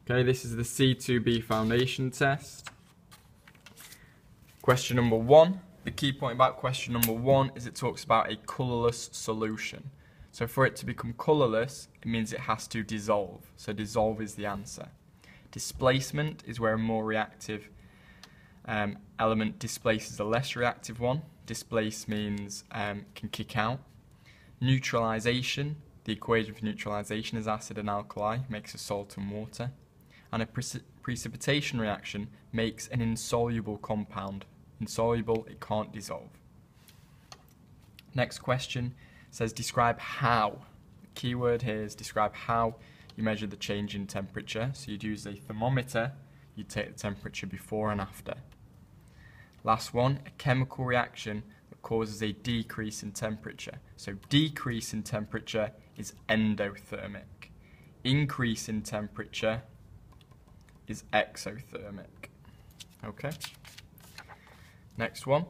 Okay, this is the C2b foundation test. Question number 1. The key point about question number 1 is it talks about a colourless solution. So for it to become colourless, it means it has to dissolve. So dissolve is the answer. Displacement is where a more reactive element displaces a less reactive one. Displace means can kick out. Neutralisation, the equation for neutralisation is acid and alkali, makes a salt and water. And a precipitation reaction makes an insoluble compound. Insoluble, it can't dissolve. Next question says describe how. The key word here is describe how you measure the change in temperature. So you'd use a thermometer, you'd take the temperature before and after. Last one, a chemical reaction that causes a decrease in temperature. So decrease in temperature is endothermic. Increase in temperature is exothermic. Okay. Next one.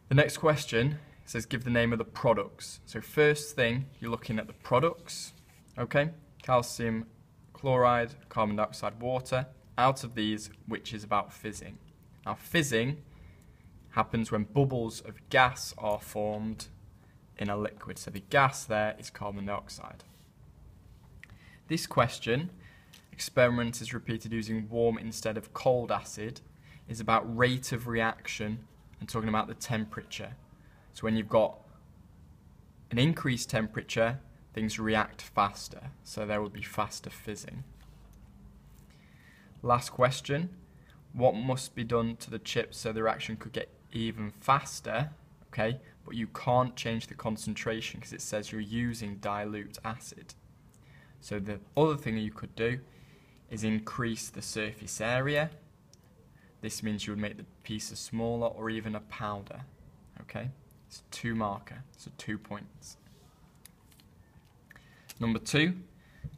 The next question says give the name of the products. So first thing, you're looking at the products. Okay. Calcium chloride, carbon dioxide, water. Out of these, which is about fizzing. Now fizzing happens when bubbles of gas are formed in a liquid. So the gas there is carbon dioxide. This question, experiment is repeated using warm instead of cold acid, is about rate of reaction and talking about the temperature. So when you've got an increased temperature, things react faster. So there will be faster fizzing. Last question, what must be done to the chips so the reaction could get even faster? Okay, but you can't change the concentration because it says you're using dilute acid. So the other thing you could do is increase the surface area. This means you would make the pieces smaller or even a powder. Okay, it's 2 marker, so 2 points. Number 2,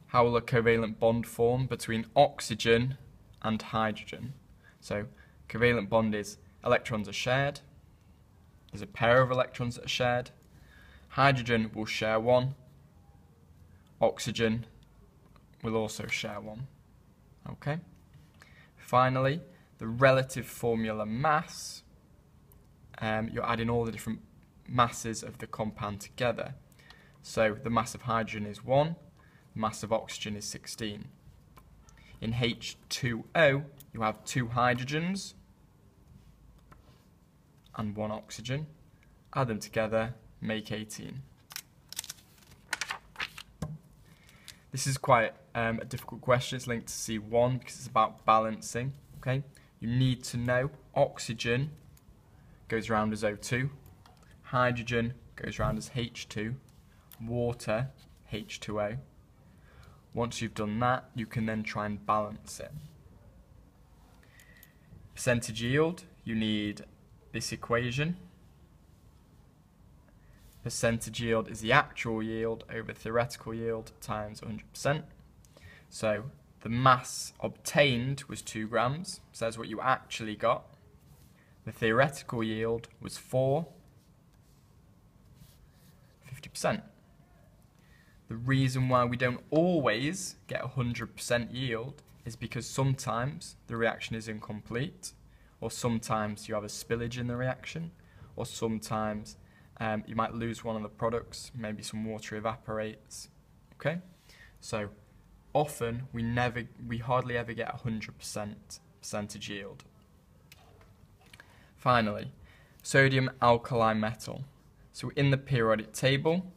how will a covalent bond form between oxygen and hydrogen? So covalent bond is electrons are shared. There's a pair of electrons that are shared. Hydrogen will share one. Oxygen will also share one. Okay. Finally, the relative formula mass. You're adding all the different masses of the compound together. So the mass of hydrogen is 1. The mass of oxygen is 16. In H2O, you have 2 hydrogens and 1 oxygen. Add them together, make 18. This is quite a difficult question. It's linked to C1 because it's about balancing. Okay, you need to know oxygen goes around as O2, hydrogen goes around as H2, water H2O. Once you've done that, you can then try and balance it. Percentage yield, you need this equation. Percentage yield is the actual yield over theoretical yield times 100%. So the mass obtained was 2 grams, so that's what you actually got. The theoretical yield was 4, 50%. The reason why we don't always get 100% yield is because sometimes the reaction is incomplete, or sometimes you have a spillage in the reaction, or sometimes you might lose one of the products, maybe some water evaporates. Okay, so often we hardly ever get 100% percentage yield. Finally, sodium alkali metal. So in the periodic table,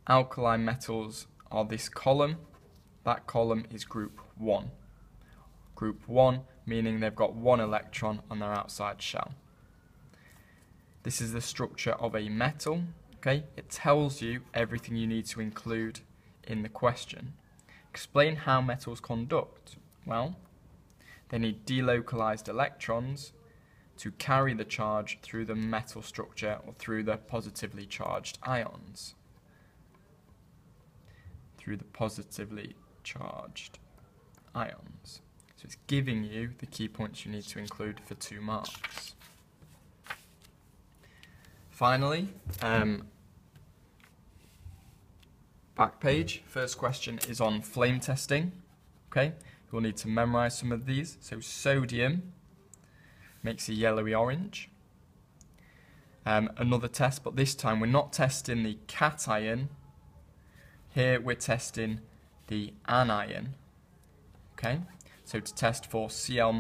alkali metals are this column. That column is group 1. Group 1 meaning they've got 1 electron on their outside shell. This is the structure of a metal. Okay, it tells you everything you need to include in the question. Explain how metals conduct. Well, they need delocalized electrons to carry the charge through the metal structure or through the positively charged ions. Through the positively charged ions. So it's giving you the key points you need to include for 2 marks. Finally, back page, first question is on flame testing. Okay, You'll need to memorize some of these. So sodium makes a yellowy orange. Another test, but this time we're not testing the cation. Here we're testing the anion. Okay, so to test for Cl-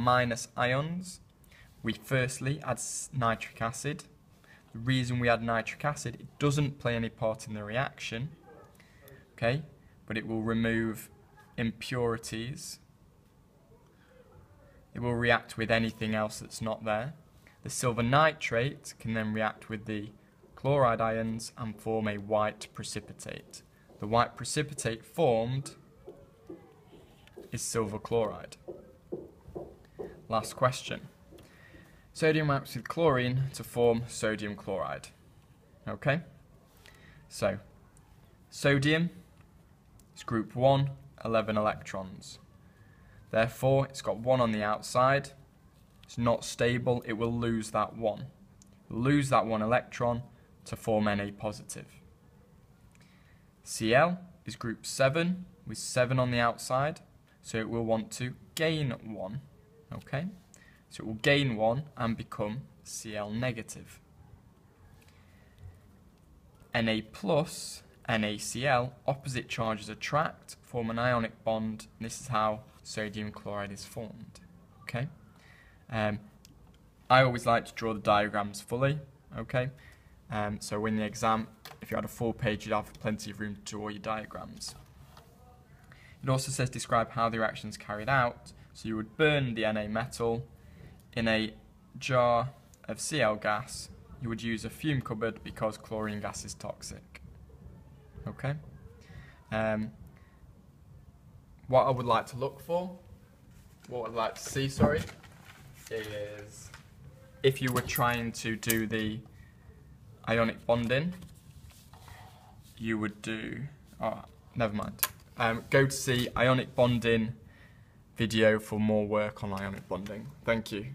ions, we firstly add nitric acid. The reason we add nitric acid, it doesn't play any part in the reaction, okay, but it will remove impurities. It will react with anything else that's not there. The silver nitrate can then react with the chloride ions and form a white precipitate. The white precipitate formed is silver chloride. Last question. Sodium reacts with chlorine to form sodium chloride. Okay? So, sodium is group 1, 11 electrons. Therefore, it's got 1 on the outside. It's not stable, it will lose that 1. It will lose that 1 electron to form Na positive. Cl is group 7 with 7 on the outside, so it will want to gain 1. Okay? So it will gain 1 and become Cl negative. Na plus, NaCl, opposite charges attract, form an ionic bond, and this is how sodium chloride is formed. Okay? I always like to draw the diagrams fully, okay? So in the exam, if you had a full page, you'd have plenty of room to draw your diagrams. It also says describe how the reaction is carried out. So you would burn the Na metal in a jar of Cl gas. You would use a fume cupboard because chlorine gas is toxic. Okay? What I would like to look for, what I'd like to see, sorry, is if you were trying to do the ionic bonding, you would do, oh, never mind. Go to see ionic bonding video for more work on ionic bonding. Thank you.